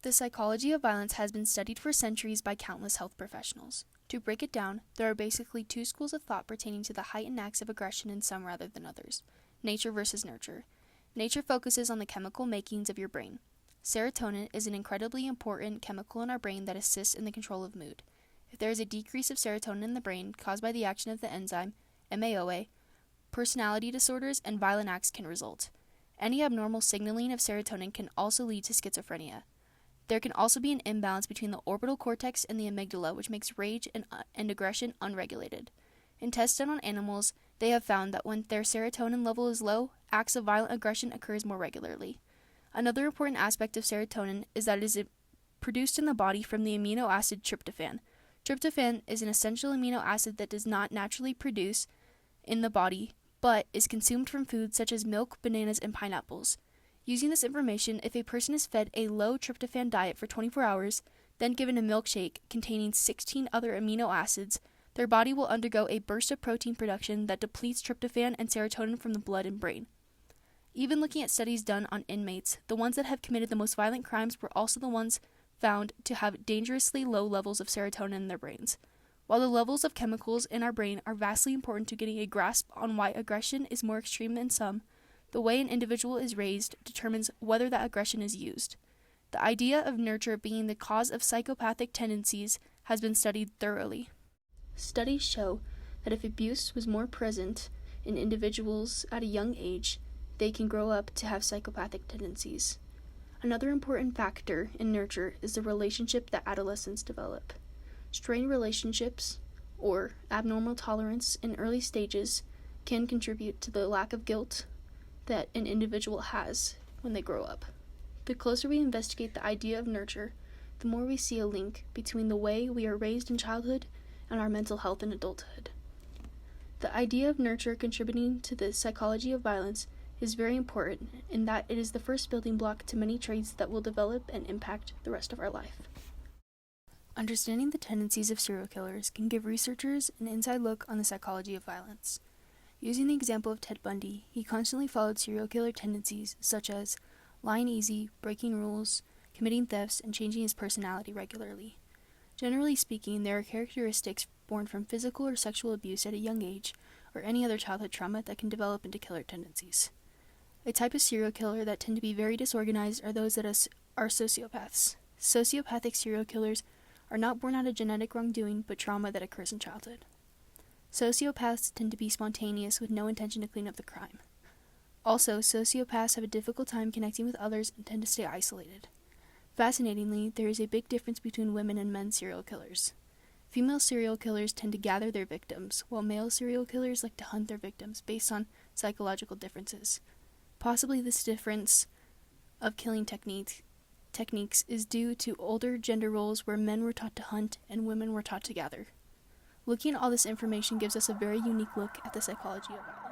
The psychology of violence has been studied for centuries by countless health professionals. To break it down, there are basically two schools of thought pertaining to the heightened acts of aggression in some rather than others: nature versus nurture. Nature focuses on the chemical makings of your brain. Serotonin is an incredibly important chemical in our brain that assists in the control of mood. If there is a decrease of serotonin in the brain caused by the action of the enzyme MAOA, personality disorders and violent acts can result. Any abnormal signaling of serotonin can also lead to schizophrenia. There can also be an imbalance between the orbital cortex and the amygdala, which makes rage and aggression unregulated. In tests done on animals, they have found that when their serotonin level is low, acts of violent aggression occurs more regularly. Another important aspect of serotonin is that it is produced in the body from the amino acid tryptophan. Tryptophan is an essential amino acid that does not naturally produce in the body, but is consumed from foods such as milk, bananas, and pineapples. Using this information, if a person is fed a low tryptophan diet for 24 hours, then given a milkshake containing 16 other amino acids, their body will undergo a burst of protein production that depletes tryptophan and serotonin from the blood and brain. Even looking at studies done on inmates, the ones that have committed the most violent crimes were also the ones found to have dangerously low levels of serotonin in their brains. While the levels of chemicals in our brain are vastly important to getting a grasp on why aggression is more extreme than some, the way an individual is raised determines whether that aggression is used. The idea of nurture being the cause of psychopathic tendencies has been studied thoroughly. Studies show that if abuse was more present in individuals at a young age, they can grow up to have psychopathic tendencies. Another important factor in nurture is the relationship that adolescents develop. Strained relationships, or abnormal tolerance in early stages, can contribute to the lack of guilt that an individual has when they grow up. The closer we investigate the idea of nurture, the more we see a link between the way we are raised in childhood and our mental health in adulthood. The idea of nurture contributing to the psychology of violence is very important in that it is the first building block to many traits that will develop and impact the rest of our life. Understanding the tendencies of serial killers can give researchers an inside look on the psychology of violence. Using the example of Ted Bundy, he constantly followed serial killer tendencies such as lying easy, breaking rules, committing thefts, and changing his personality regularly. Generally speaking, there are characteristics born from physical or sexual abuse at a young age or any other childhood trauma that can develop into killer tendencies. A type of serial killer that tend to be very disorganized are those that are sociopaths. Sociopathic serial killers are not born out of genetic wrongdoing, but trauma that occurs in childhood. Sociopaths tend to be spontaneous with no intention to clean up the crime. Also, sociopaths have a difficult time connecting with others and tend to stay isolated. Fascinatingly, there is a big difference between women and men serial killers. Female serial killers tend to gather their victims, while male serial killers like to hunt their victims based on psychological differences. Possibly this difference of killing techniques is due to older gender roles where men were taught to hunt and women were taught to gather. Looking at all this information gives us a very unique look at the psychology of violence.